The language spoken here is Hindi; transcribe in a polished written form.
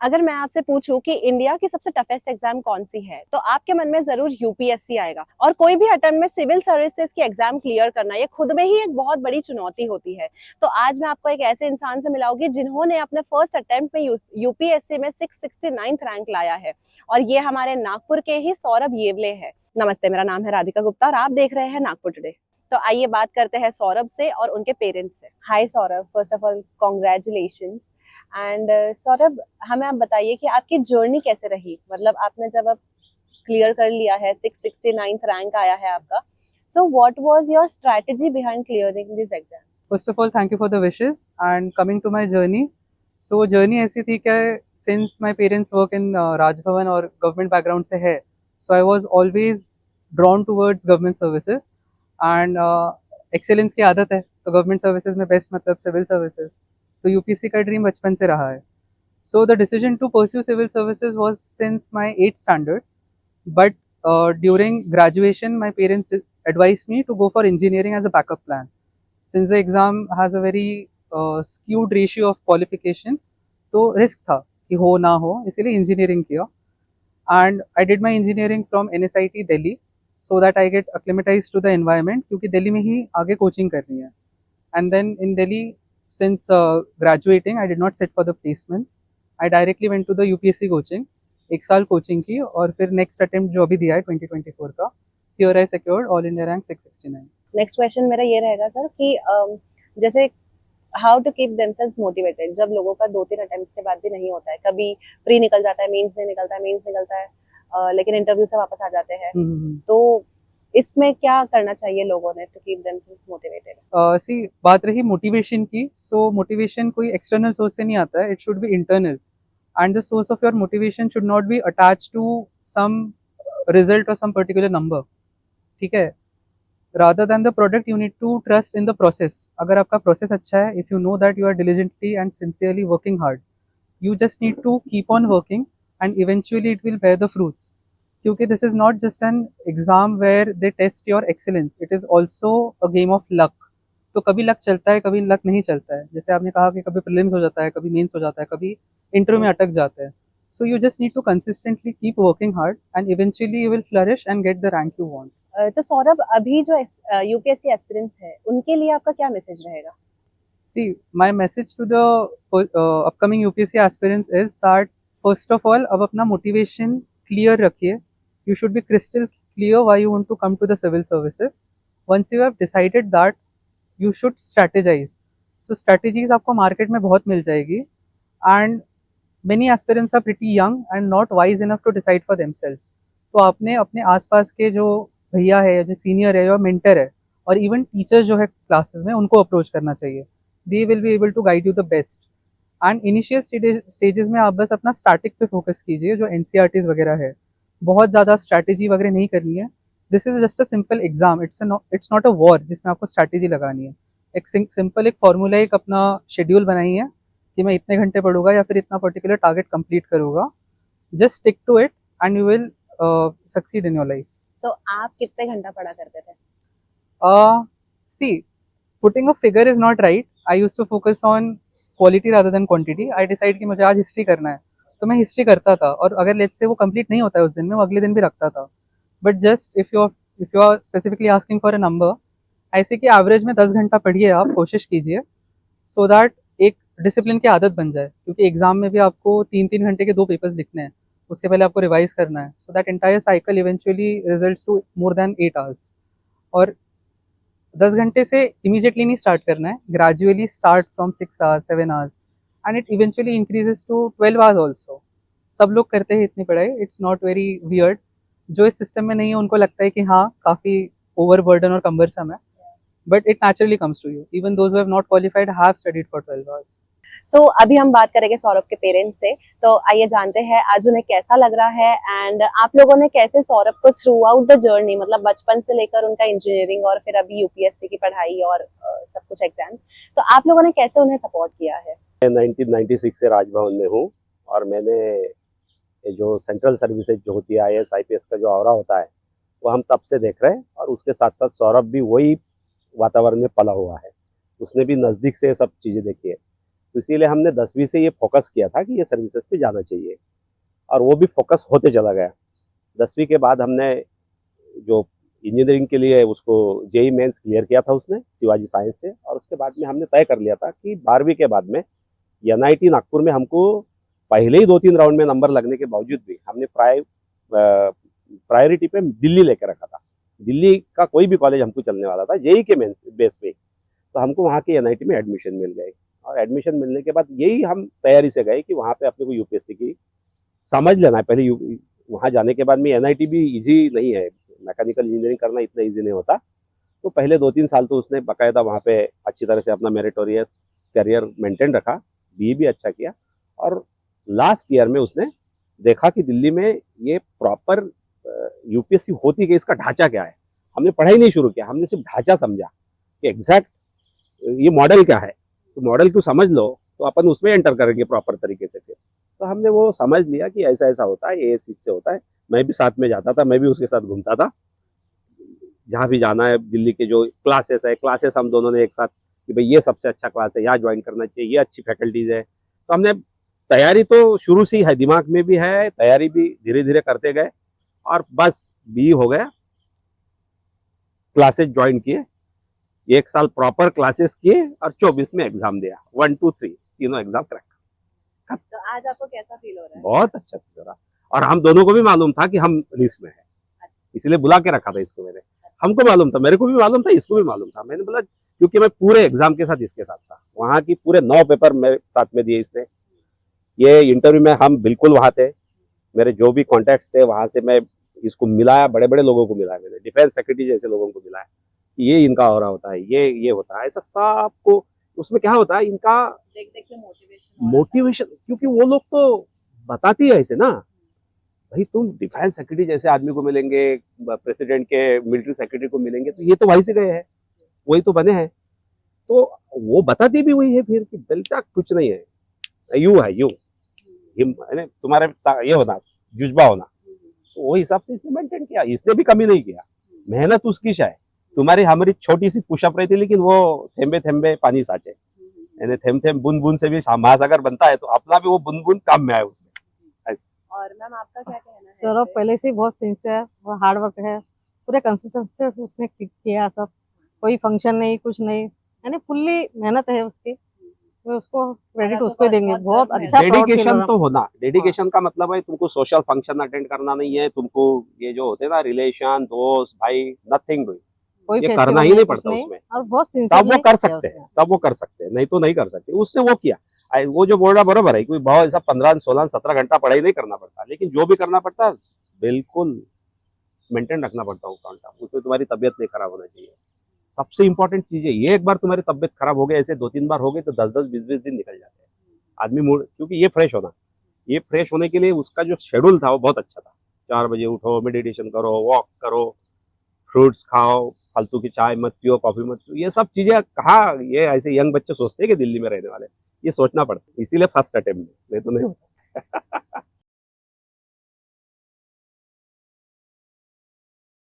अगर मैं आपसे पूछूं कि इंडिया की सबसे टफेस्ट एग्जाम कौन सी है, तो आपके मन में जरूर यूपीएससी आएगा। और कोई भी अटेम्प्ट में सिविल सर्विसेज की एग्जाम क्लियर करना ये खुद में ही एक बहुत बड़ी चुनौती होती है। तो आज मैं आपको एक ऐसे इंसान से मिलाऊंगी जिन्होंने अपने फर्स्ट अटेम्प्ट में यूपीएससी में 669th रैंक लाया है, और ये हमारे नागपुर के ही सौरभ येवले है। नमस्ते, मेरा नाम है राधिका गुप्ता और आप देख रहे हैं नागपुर टुडे। तो आइए बात करते हैं सौरभ से और उनके पेरेंट्स से। Hi Saurabh, first of all congratulations. And Saurabh, हमें आप बताइए कि आपकी जर्नी कैसे रही। मतलब आपने जब अब क्लियर कर लिया है, 669th रैंक आया है आपका, so what was your strategy behind clearing this exams? First of all thank you for the wishes and coming to my journey. So journey ऐसी थी कि since my parents work in Raj Bhavan और गवर्नमेंट बैकग्राउंड से है, so I was always drawn towards government services and excellence की आदत है, तो गवर्नमेंट सर्विसेज में बेस्ट मतलब सिविल सर्विसेज। तो यूपीएससी का ड्रीम बचपन से रहा है। So the decision to pursue civil services was since my 8th standard, but during graduation my parents advised me to go for engineering as a backup plan, since the exam has a very skewed ratio of qualification, तो रिस्क था कि हो ना हो, इसीलिए इंजीनियरिंग किया। And I did my engineering from NSIT Delhi, so that I get acclimatize to the environment, क्योंकि दिल्ली में ही आगे कोचिंग करनी है। And then in Delhi, since graduating I did not sit for the placements, I directly went to the UPSC coaching. एक साल कोचिंग की और फिर नेक्स्ट अटेम्प्ट जो अभी दिया है 2024 का, here I secured all India rank 669। Next question मेरा ये रहेगा सर कि जैसे how to keep themselves motivated जब लोगों का 2-3 अटेम्प्ट्स के बाद भी नहीं होता है। कभी प्री निकल जाता है, मेंस नहीं निकलता है, मेंस निकलता है, लेकिन इंटरव्यू से वापस आ जाते हैं। तो इसमें क्या करना चाहिए लोगों ने to keep themselves motivated? See बात रही मोटिवेशन की, सो मोटिवेशन कोई एक्सटर्नल सोर्स से नहीं आता है, it should be internal. And the source of your motivation should not be attach to some result और सम पर्टिकुलर नंबर, ठीक है। rather than the product you need to trust in the process। अगर आपका प्रोसेस अच्छा है, if you know that you are diligently and sincerely working hard, you just need to keep on working and eventually it will bear the fruits, क्योंकि this is not just an exam where they test your excellence, it is also a game of luck। तो कभी लक चलता है, कभी लक नहीं चलता है। जैसे आपने कहा कि कभी प्रीलिम्स हो जाता है, कभी मेंस हो जाता है, कभी इंटरव्यू में अटक जाता है। So you just need to consistently keep working hard and eventually you will flourish and get the rank you want. तो सौरभ, अभी जो यूपीएससी एस्पिरेंट्स है उनके लिए आपका क्या मैसेज रहेगा? See, my message to the upcoming UPSC aspirants is that first of all, अब अपना motivation clear रखिए। You should be crystal clear why you want to come to the civil services। Once you have decided that, you should strategize। So strategies आपको market में बहुत मिल जाएगी, and many aspirants are pretty young and not wise enough to decide for themselves। तो आपने अपने आसपास के जो भैया है या जो सीनियर है या मेंटर है और इवन टीचर जो है क्लासेस में, उनको अप्रोच करना चाहिए। They will be able to guide you the best. And initial stages में आप बस अपना स्टैटिक पे फोकस कीजिए, जो एनसीईआरटीज वगैरह है। बहुत ज़्यादा स्ट्रैटेजी वगैरह नहीं करनी है। This is just a simple exam, it's not a war जिसमें आपको स्ट्रैटेजी लगानी है। एक सिंपल एक फॉर्मूला, एक अपना शेड्यूल बनाइए कि मैं इतने घंटे पढ़ूंगा या फिर इतना पर्टिकुलर टारगेट कंप्लीट करूंगा। Just stick to it and you will succeed in your life. So आप कितने घंटा पढ़ा करते थे? See, putting a figure is not right। I used to focus on quality rather than quantity। I decide कि मुझे आज हिस्ट्री करना है, तो मैं हिस्ट्री करता था, और अगर लेट्स से वो कंप्लीट नहीं होता है उस दिन में, वो अगले दिन भी रखता था। But just if you are specifically asking for a number, ऐसे कि एवरेज में 10 घंटा पढ़िए, आप कोशिश कीजिए, सो दैट एक डिसिप्लिन की आदत बन जाए। क्योंकि एग्जाम में भी आपको 3-3 घंटे के 2 पेपर्स लिखने हैं, उसके पहले आपको रिवाइज करना है, so that entire cycle eventually results to more than 8 hours. और 10 घंटे से इमीडिएटली नहीं स्टार्ट करना है, gradually start from 6 hours 7 hours and it eventually increases to 12 hours also. सब लोग करते हैं इतनी पढ़ाई, इट्स नॉट वेरी वियर्ड। जो इस सिस्टम में नहीं है उनको लगता है कि हाँ काफ़ी ओवर बर्डन और कम्बरसम है, but it naturally comes to you. Even those who have not qualified have studied for 12 hours. सो अभी हम बात करेंगे सौरभ के पेरेंट्स से। तो आइए जानते हैं आज उन्हें कैसा लग रहा है, एंड आप लोगों ने कैसे सौरभ को थ्रू आउट द जर्नी, मतलब बचपन से लेकर उनका इंजीनियरिंग और फिर अभी यूपीएससी की पढ़ाई और सब कुछ एग्जाम्स, तो आप लोगों ने कैसे उन्हें सपोर्ट किया है? मैं 1996 से राजभवन में हूँ और मैंने ये जो सेंट्रल सर्विसेज जो होती है आईएएस आईपीएस का जो ऑरा होता है वो हम तब से देख रहे हैं, और उसके साथ साथ सौरभ भी वही वातावरण में पला हुआ है। उसने भी नज़दीक से सब चीज़ें देखी है। तो इसीलिए हमने 10वीं से ये फोकस किया था कि ये सर्विसेज पे जाना चाहिए, और वो भी फोकस होते चला गया। 10वीं के बाद हमने जो इंजीनियरिंग के लिए उसको जेई मेंस क्लियर किया था उसने शिवाजी साइंस से, और उसके बाद में हमने तय कर लिया था कि 12वीं के बाद में एनआईटी नागपुर में हमको पहले ही 2-3 राउंड में नंबर लगने के बावजूद भी हमने प्रायोरिटी पे दिल्ली लेकर रखा था। दिल्ली का कोई भी कॉलेज हमको चलने वाला था जेई के मेंस बेस पे, तो हमको वहाँ के एनआईटी में एडमिशन मिल गई। और एडमिशन मिलने के बाद यही हम तैयारी से गए कि वहाँ पे अपने को यूपीएससी की समझ लेना है पहले। वहाँ जाने के बाद में एनआईटी भी इजी नहीं है, मैकेनिकल इंजीनियरिंग करना इतना इजी नहीं होता। तो पहले 2-3 साल तो उसने बाकायदा वहाँ पे अच्छी तरह से अपना मेरिटोरियस करियर मेंटेन रखा, बीए भी अच्छा किया, और लास्ट ईयर में उसने देखा कि दिल्ली में ये प्रॉपर यूपीएससी होती है, इसका ढांचा क्या है। हमने पढ़ाई नहीं शुरू किया, हमने सिर्फ ढांचा समझा कि एग्जैक्ट ये मॉडल क्या है, तो मॉडल को समझ लो तो अपन उसमें एंटर करेंगे प्रॉपर तरीके से। फिर तो हमने वो समझ लिया कि ऐसा ऐसा होता है, ये इस चीज़ से होता है। मैं भी साथ में जाता था, मैं भी उसके साथ घूमता था, जहाँ भी जाना है। दिल्ली के जो क्लासेस है, क्लासेस हम दोनों ने एक साथ कि भाई ये सबसे अच्छा क्लास है, यहाँ ज्वाइन करना चाहिए, ये अच्छी फैकल्टीज है। तो हमने तैयारी तो शुरू से ही है, दिमाग में भी है, तैयारी भी धीरे धीरे करते गए, और बस बी हो गया। क्लासेस ज्वाइन किए, 1 साल प्रॉपर क्लासेस किए, और 24 में एग्जाम दिया, 1, 2, 3 तीनों एग्जाम क्रैक। तो आज आपको कैसा फील हो रहा है? बहुत अच्छा फील हो रहा, और हम दोनों को भी मालूम था कि हम लिस्ट में है, अच्छा। इसलिए बुला के रखा था इसको मैंने। हमको मालूम था, मेरे को भी मालूम था, इसको भी मालूम था। मैंने बोला क्योंकि मैं पूरे एग्जाम के साथ इसके साथ था, वहाँ की पूरे 9 पेपर मेरे साथ में दिए इसने। ये इंटरव्यू में हम बिल्कुल वहाँ थे, मेरे जो भी कॉन्टैक्ट्स थे वहाँ से मैं इसको मिलाया, बड़े बड़े लोगों को मिलाया मैंने, डिफेंस सेक्रेटरी जैसे लोगों को मिलाया, ये इनका हो रहा होता है, ये होता है, ऐसा सबको। उसमें क्या होता है, इनका देख देख के मोटिवेशन, क्योंकि वो लोग तो बताती है ऐसे ना, भाई तुम डिफेंस सेक्रेटरी जैसे आदमी को मिलेंगे, प्रेसिडेंट के मिलिट्री सेक्रेटरी को मिलेंगे, तो ये तो वहीं से गए हैं, वही तो बने हैं। तो वो बताती भी वही है फिर कि बेटा कुछ नहीं है, यू है यू, तुम्हारे ये होना, जुज्बा होना। तो वो हिसाब से इसने मेंटेन किया, इसने भी कमी नहीं किया। मेहनत उसकी शायद, तुम्हारी हमारी छोटी सी पुशअप रहती, लेकिन वो थेम्बे थेम्बे पानी साचे, यानी थेम थेम बूंद बूंद से भी महासागर बनता है, तो अपना भी वो बूंद बूंद काम में आए उसमें। और मैम आपका क्या कहना है? सौरभ पहले से ही बहुत सिंसियर और हार्ड वर्क है, पूरे कंसिस्टेंसी से उसने किया सब, कोई फंक्शन नहीं कुछ नहीं, यानी फुल्ली मेहनत है उसकी, तो उसको क्रेडिट उसको ही देंगे। बहुत अच्छा डेडिकेशन तो होना, डेडिकेशन का मतलब है तुमको सोशल फंक्शन अटेंड करना नहीं है, तुमको ये जो होते हैं ना रिलेशन, दोस्त, भाई, नथिंग डूइंग, कोई ये करना ही नहीं पड़ता उसमें। और बहुत तब वो कर सकते हैं, तब वो कर सकते हैं, नहीं तो नहीं कर सकते। उसने वो किया, वो जो बोल रहा बराबर है, कोई बहुत ऐसा 15, 16, 17 घंटा पढ़ाई नहीं करना पड़ता, लेकिन जो भी करना पड़ता बिल्कुल मेंटेन रखना पड़ता है काउंट। उसमें तुम्हारी तबियत नहीं खराब होना चाहिए, सबसे इंपॉर्टेंट चीज है ये। एक बार तुम्हारी तबियत खराब हो गई, ऐसे 2-3 बार हो गई, तो 10-10, 20-20 दिन निकल जाते हैं आदमी मूड, क्योंकि ये फ्रेश होने के लिए उसका जो शेड्यूल था वो बहुत अच्छा था। 4 बजे उठो, मेडिटेशन करो, वॉक करो, फ्रूट्स खाओ, फालतू की चाय मत पियो, कॉफी मत पियो, ये सब चीजें कहाँ ये ऐसे यंग बच्चे सोचते हैं कि दिल्ली में रहने वाले, ये सोचना पड़ता है। इसीलिए फर्स्ट अटेम्प्ट में, नहीं तो नहीं होता।